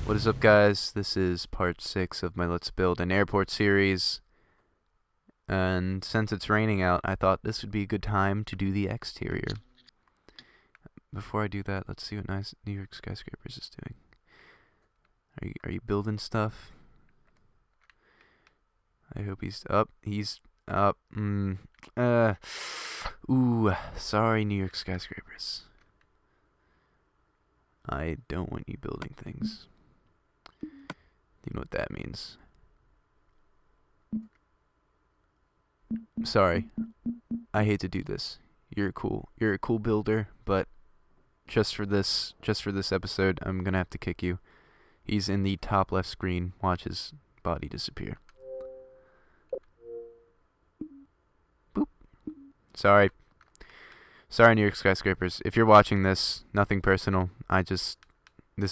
What is up, guys? This is part 6 of my Let's Build an Airport series. And since it's raining out, I thought this would be a good time to do the exterior. Before I do that, let's see what nice New York Skyscrapers is doing. Are you building stuff? I hope he's up. He's up. Ooh, sorry, New York Skyscrapers. I don't want you building things. You know what that means. Sorry. I hate to do this. You're a cool builder, but just for this episode, I'm gonna have to kick you. He's in the top left screen. Watch his body disappear. Boop. Sorry, New York Skyscrapers. If you're watching this, nothing personal. This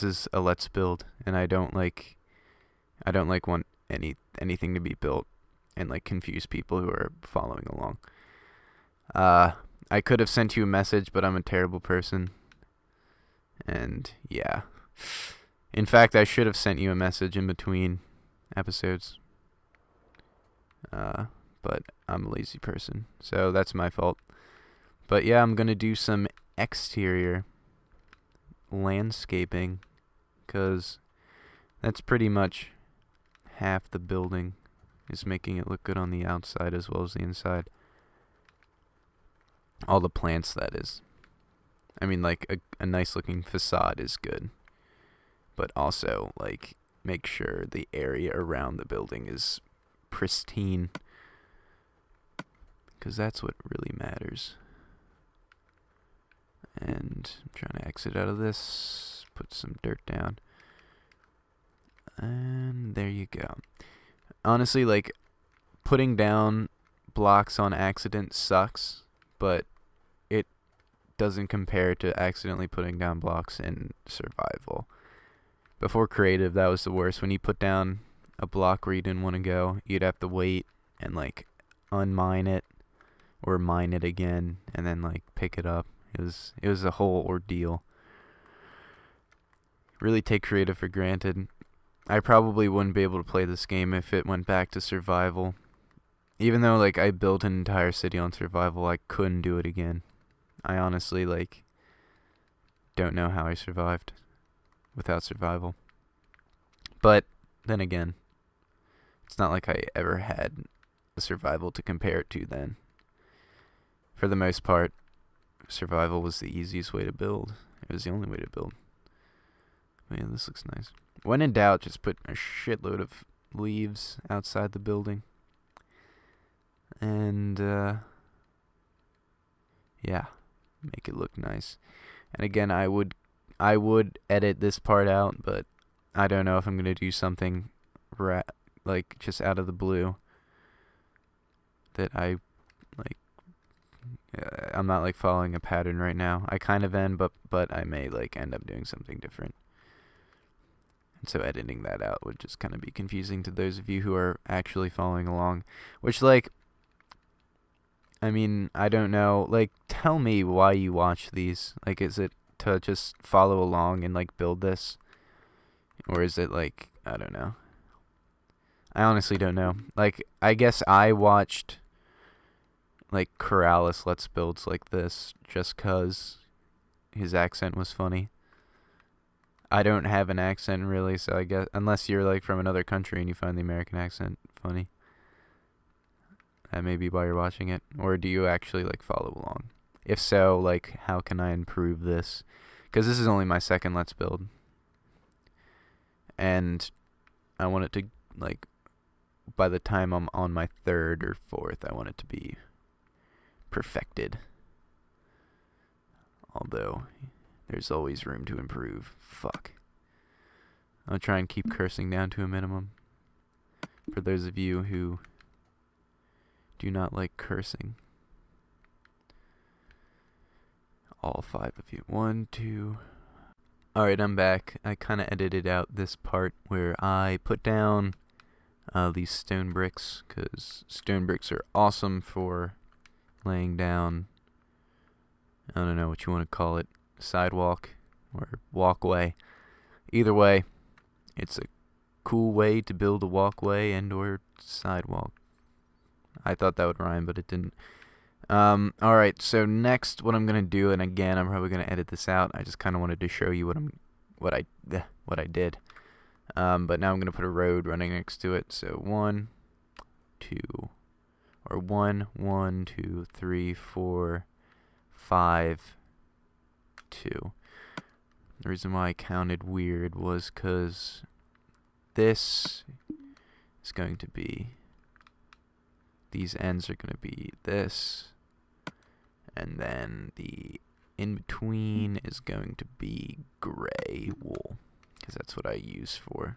is a Let's Build, and I don't want anything to be built and confuse people who are following along. I could have sent you a message, but I'm a terrible person. And yeah. In fact, I should have sent you a message in between episodes. But I'm a lazy person, so that's my fault. But yeah, I'm going to do some exterior landscaping, because that's pretty much half the building, is making it look good on the outside as well as the inside. All the plants, that is. I mean, a nice looking facade is good, but also make sure the area around the building is pristine, because that's what really matters. And I'm trying to exit out of this, put some dirt down, and there you go. Honestly, putting down blocks on accident sucks, but it doesn't compare to accidentally putting down blocks in survival. Before creative, that was the worst. When you put down a block where you didn't want to go, you'd have to wait and unmine it or mine it again and then pick it up. It was a whole ordeal. Really take creative for granted. I probably wouldn't be able to play this game if it went back to survival. Even though I built an entire city on survival, I couldn't do it again. I honestly don't know how I survived without survival. But then again, it's not like I ever had a survival to compare it to then. For the most part, survival was the easiest way to build. It was the only way to build. Man, this looks nice. When in doubt, just put a shitload of leaves outside the building. And, yeah, make it look nice. And again, I would edit this part out, but I don't know if I'm going to do something just out of the blue that I'm not following a pattern right now. I kind of am, but I may end up doing something different. And so editing that out would just kind of be confusing to those of you who are actually following along. Which I mean, I don't know. Tell me why you watch these. Is it to just follow along and build this, or is it I don't know. I honestly don't know. I guess I watched Corrales Let's Builds like this just 'cause his accent was funny. I don't have an accent really, so I guess unless you're from another country and you find the American accent funny, that may be why you're watching it. Or do you actually follow along? If so, how can I improve this? 'Cause this is only my second Let's Build, and I want it to by the time I'm on my third or fourth, I want it to be perfected. Although there's always room to improve. Fuck. I'll try and keep cursing down to a minimum. For those of you who do not like cursing. All 5 of you. 1, 2. Alright, I'm back. I kind of edited out this part where I put down these stone bricks, because stone bricks are awesome for laying down, I don't know what you want to call it, sidewalk or walkway. Either way, It's a cool way to build a walkway and or sidewalk. I thought that would rhyme, but it didn't. Alright, so next what I'm gonna do, and again I'm probably gonna edit this out. I just kinda wanted to show you what I did. But now I'm gonna put a road running next to it. So 1, 2, or 1, 1, 2, 3, 4, 5, 2. The reason why I counted weird was because this is going to be, these ends are going to be this, and then the in between is going to be gray wool, because that's what I use for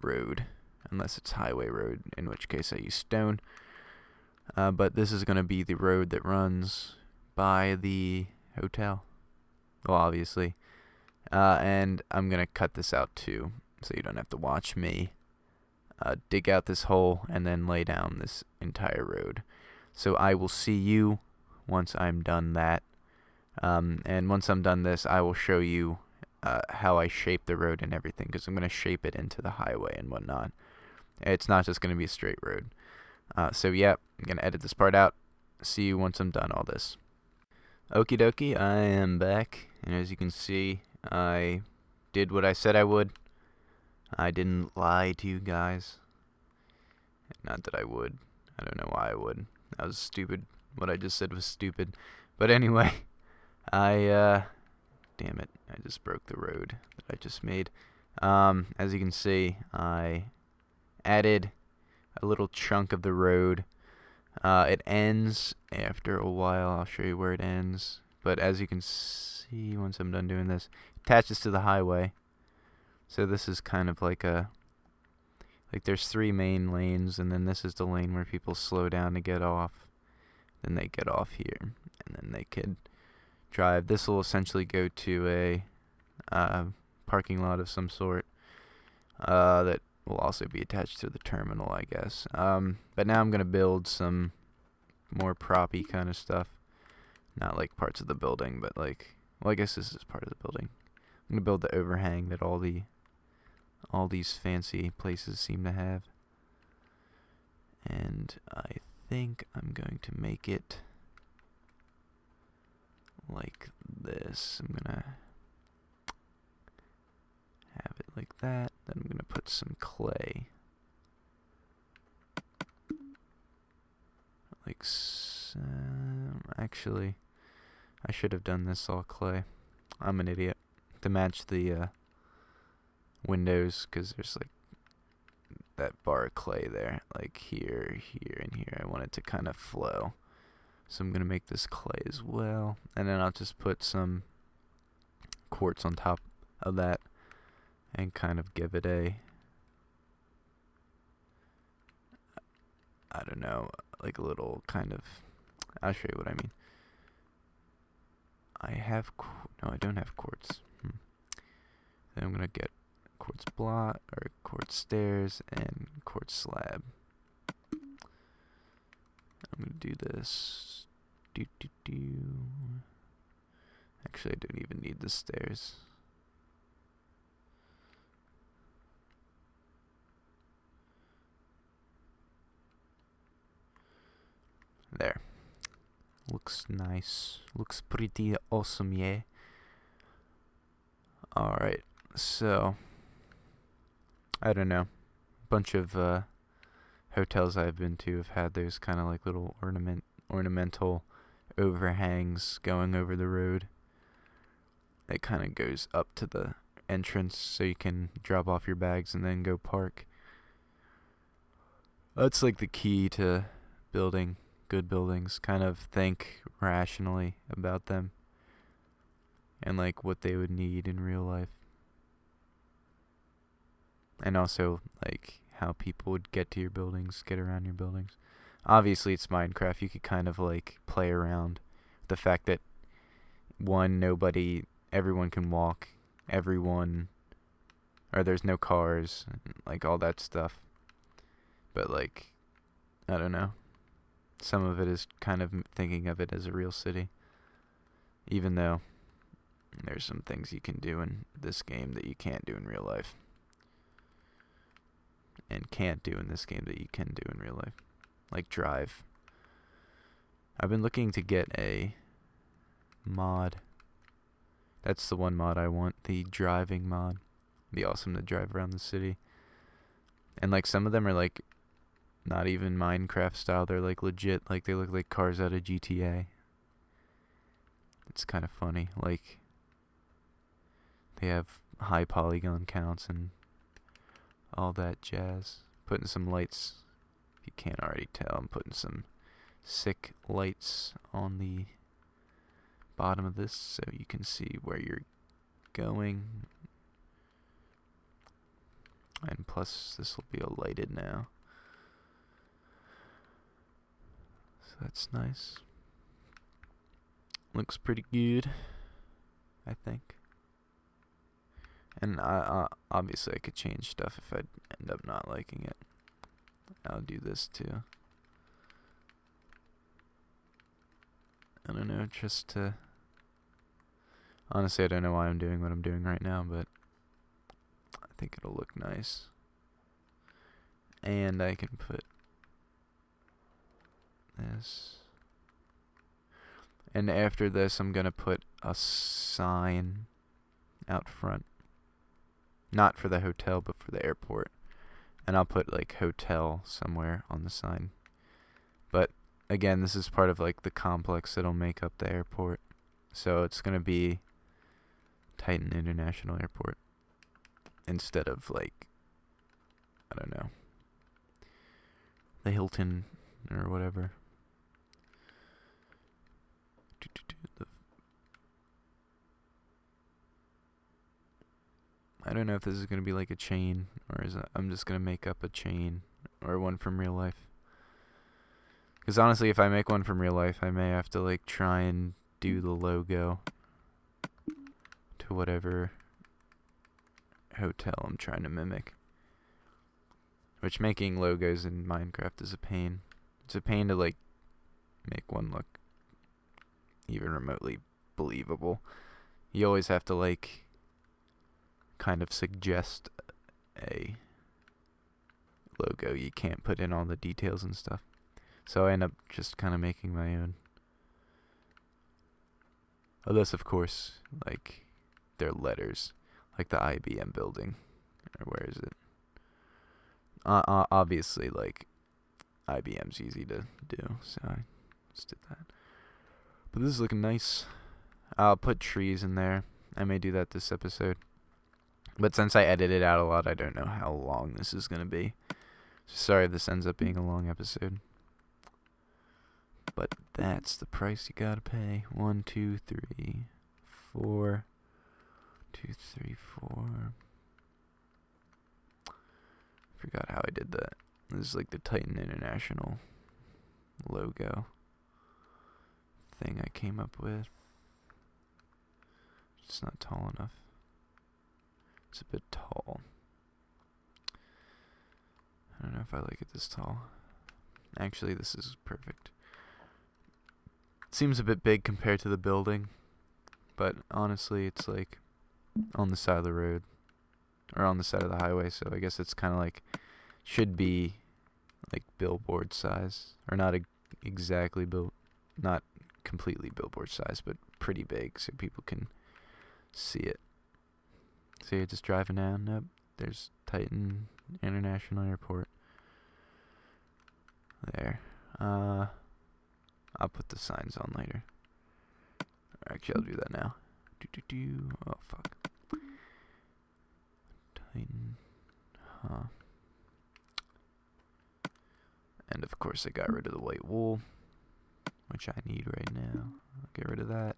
road, unless it's highway road, in which case I use stone. But this is going to be the road that runs by the hotel, well, obviously. And I'm going to cut this out too, so you don't have to watch me dig out this hole and then lay down this entire road. So I will see you once I'm done that. And once I'm done this, I will show you how I shape the road and everything, because I'm going to shape it into the highway and whatnot. It's not just going to be a straight road. So yeah, I'm going to edit this part out. See you once I'm done all this. Okie dokie, I am back, and as you can see, I did what I said I would. I didn't lie to you guys. Not that I would. I don't know why I would. That was stupid. What I just said was stupid. But anyway, damn it, I just broke the road that I just made. As you can see, I added a little chunk of the road. It ends after a while. I'll show you where it ends. But as you can see, once I'm done doing this, it attaches to the highway. So this is kind of like there's 3 main lanes, and then this is the lane where people slow down to get off. Then they get off here, and then they could drive. This will essentially go to a parking lot of some sort that will also be attached to the terminal, I guess. But now I'm going to build some more proppy kind of stuff. Not like parts of the building, but like, well, I guess this is part of the building. I'm going to build the overhang that all these fancy places seem to have. And I think I'm going to make it like this. I'm going to have it like that. Then I'm going to put some clay. Like so. Actually, I should have done this all clay. I'm an idiot. To match the windows, because there's like that bar of clay there, like here, here, and here. I want it to kind of flow. So I'm going to make this clay as well. And then I'll just put some quartz on top of that and kind of give it a, I don't know, like a little kind of, I'll show you what I mean. No, I don't have quartz. Then I'm going to get quartz block, or quartz stairs, and quartz slab. I'm going to do this. Actually, I don't even need the stairs. There. Looks nice. Looks pretty awesome, yeah. Alright, so I don't know. A bunch of hotels I've been to have had those kind of like little ornamental overhangs going over the road. It kind of goes up to the entrance so you can drop off your bags and then go park. That's like the key to building good buildings. Kind of think rationally about them and like what they would need in real life. And also like how people would get to your buildings, get around your buildings. Obviously it's Minecraft. You could kind of like play around with the fact that everyone can walk, there's no cars, like all that stuff. But like, I don't know. Some of it is kind of thinking of it as a real city. Even though there's some things you can do in this game that you can't do in real life. and can't do in this game that you can do in real life. Like drive. I've been looking to get a mod. That's the one mod I want, the driving mod. It'd be awesome to drive around the city. And like some of them are like not even Minecraft style, they're like legit, like they look like cars out of GTA. It's kind of funny, like they have high polygon counts and all that jazz. Putting some lights, if you can't already tell, I'm putting some sick lights on the bottom of this so you can see where you're going. And plus this will be all lighted now, so that's nice. Looks pretty good, I think. And obviously I could change stuff if I end up not liking it. I'll do this too. I don't know, just to... Honestly, I don't know why I'm doing what I'm doing right now, but I think it'll look nice. And I can put this. And after this, I'm gonna put a sign out front. Not for the hotel, but for the airport. And I'll put like hotel somewhere on the sign. But again, this is part of like the complex that'll make up the airport. So it's gonna be Titan International Airport instead of like, I don't know, the Hilton or whatever. I don't know if this is going to be like a chain, or is it, I'm just going to make up a chain, or one from real life. Because honestly, if I make one from real life, I may have to like try and do the logo to whatever hotel I'm trying to mimic. Which making logos in Minecraft is a pain. It's a pain to like make one look even remotely believable. You always have to like kind of suggest a logo. You can't put in all the details and stuff. So I end up just kind of making my own. Unless, of course, like, they're letters. Like the IBM building. Or where is it? Obviously, like, IBM's easy to do. So I just did that. But this is looking nice. I'll put trees in there. I may do that this episode. But since I edited out a lot, I don't know how long this is going to be. So sorry if this ends up being a long episode. But that's the price you gotta pay. 1, 2, 3, 4. 2, 3, 4. Forgot how I did that. This is like the Titan International logo thing I came up with. It's not tall enough. It's a bit tall. I don't know if I like it this tall. Actually, this is perfect. It seems a bit big compared to the building, but honestly, it's like on the side of the road, or on the side of the highway, so I guess it's kind of like, should be like billboard size, or not exactly not completely billboard size, but pretty big, so people can see it. So you're just driving down, nope, there's Titan International Airport. There. I'll put the signs on later. Actually, I'll do that now. Oh, fuck. Titan. Huh. And of course I got rid of the white wool, which I need right now. I'll get rid of that.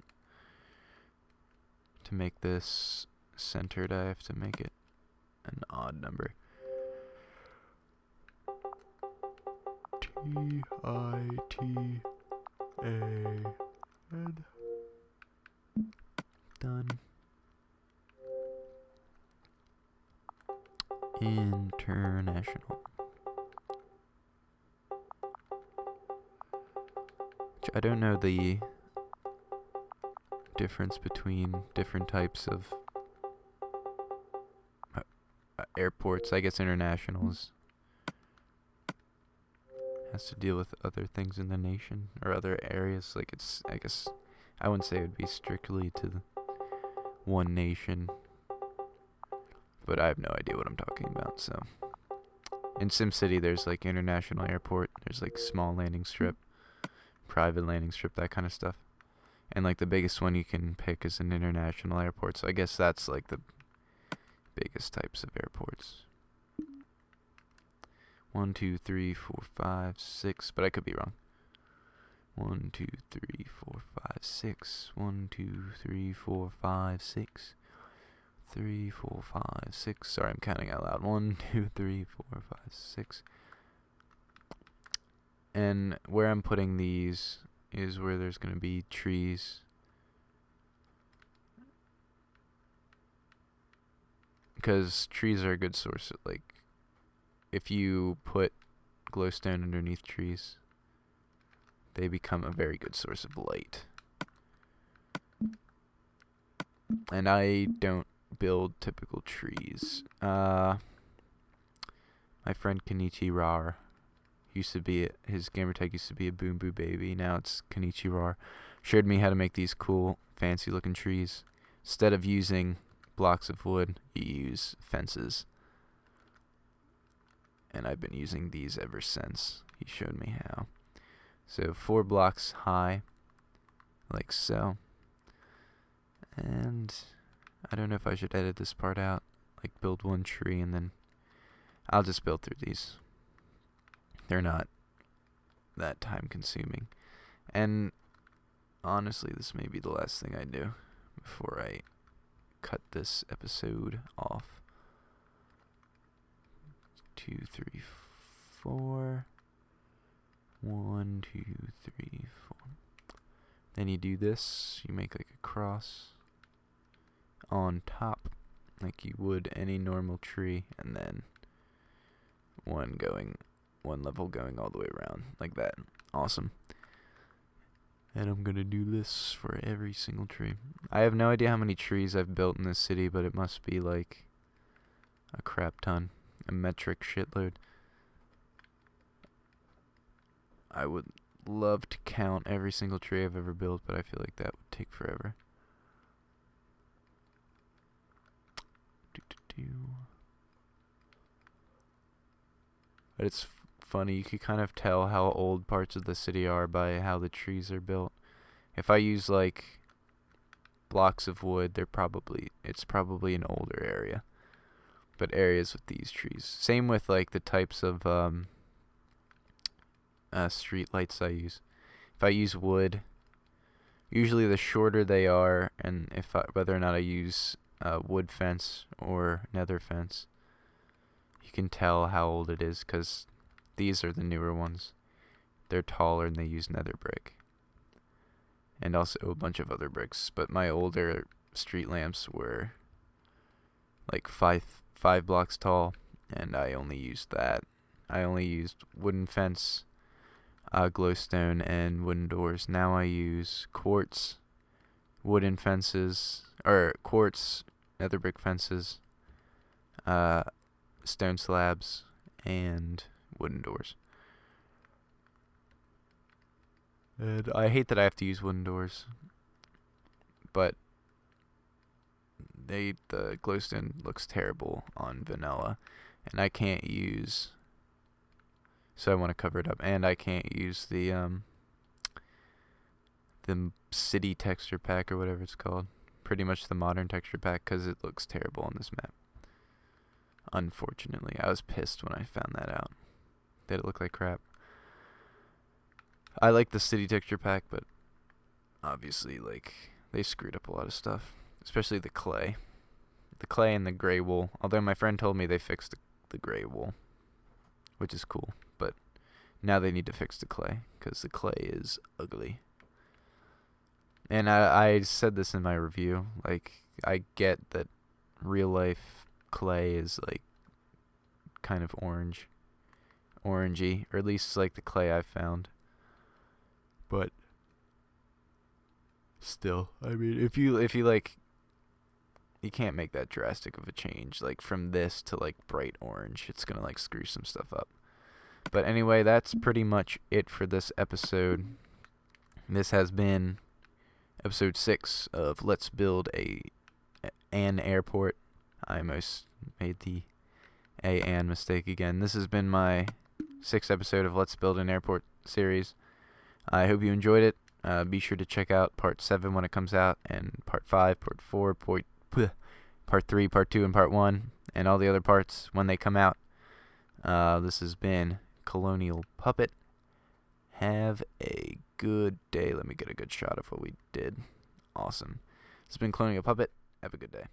To make this centered, I have to make it an odd number. TITAN. Done. International. I don't know the difference between different types of airports. I guess international is has to deal with other things in the nation or other areas. Like it's, I guess, I wouldn't say it would be strictly to the one nation, but I have no idea what I'm talking about. So in SimCity, there's like international airport. There's like small landing strip, private landing strip, that kind of stuff. And like the biggest one you can pick is an international airport. So I guess that's like the biggest types of airports. 1, 2, 3, 4, 5, 6. But I could be wrong. 1, 2, 3, 4, 5, 6. 1, 2, 3, 4, 5, 6. 3, 4, 5, 6. Sorry, I'm counting out loud. 1, 2, 3, 4, 5, 6. And where I'm putting these is where there's going to be trees. Because trees are a good source of, like, if you put glowstone underneath trees, they become a very good source of light. And I don't build typical trees. My friend Kenichi Rar used to be, his gamertag used to be a Boom Boo Baby. Now it's Kenichi Rar. Showed me how to make these cool, fancy looking trees. Instead of using blocks of wood, you use fences. And I've been using these ever since. He showed me how. So 4 blocks high, like so. And I don't know if I should edit this part out, like build one tree and then I'll just build through these. They're not that time consuming. And honestly, this may be the last thing I do before I cut this episode off. 2, 3, 4. 1, 2, 3, 4. Then you do this. You make like a cross on top, like you would any normal tree, and then one level going all the way around, like that. Awesome. And I'm gonna do this for every single tree. I have no idea how many trees I've built in this city, but it must be like a crap ton. A metric shitload. I would love to count every single tree I've ever built, but I feel like that would take forever. But it's funny, you can kind of tell how old parts of the city are by how the trees are built. If I use like blocks of wood, it's probably an older area. But areas with these trees. Same with like the types of street lights I use. If I use wood, usually the shorter they are, and whether or not I use wood fence or nether fence, you can tell how old it is because these are the newer ones. They're taller and they use nether brick. And also a bunch of other bricks. But my older street lamps were like 5 blocks tall, and I only used that. I only used wooden fence, glowstone, and wooden doors. Now I use quartz, wooden fences, or quartz, nether brick fences, stone slabs, and wooden doors. And I hate that I have to use wooden doors, but the glowstone looks terrible on vanilla, and I can't use, so I want to cover it up, and I can't use the city texture pack or whatever it's called, pretty much the modern texture pack, because it looks terrible on this map. Unfortunately, I was pissed when I found that out. That it looked like crap. I like the city texture pack, but obviously, like, they screwed up a lot of stuff. Especially the clay. The clay and the gray wool. Although my friend told me they fixed the gray wool, which is cool. But now they need to fix the clay, because the clay is ugly. And I said this in my review. Like, I get that real life clay is, like, kind of orangey. Or at least, like, the clay I've found. But still, I mean, if you like, you can't make that drastic of a change, like from this to like bright orange. It's gonna like screw some stuff up. But anyway, that's pretty much it for this episode. This has been episode 6 of Let's Build an Airport. I almost made the and mistake again. This has been my 6th episode of Let's Build an Airport series. I hope you enjoyed it. Be sure to check out part 7 when it comes out, and part 5, part 4, part 3, part 2, and part 1, and all the other parts when they come out. This has been Colonial Puppet. Have a good day. Let me get a good shot of what we did. Awesome. This has been Colonial Puppet. Have a good day.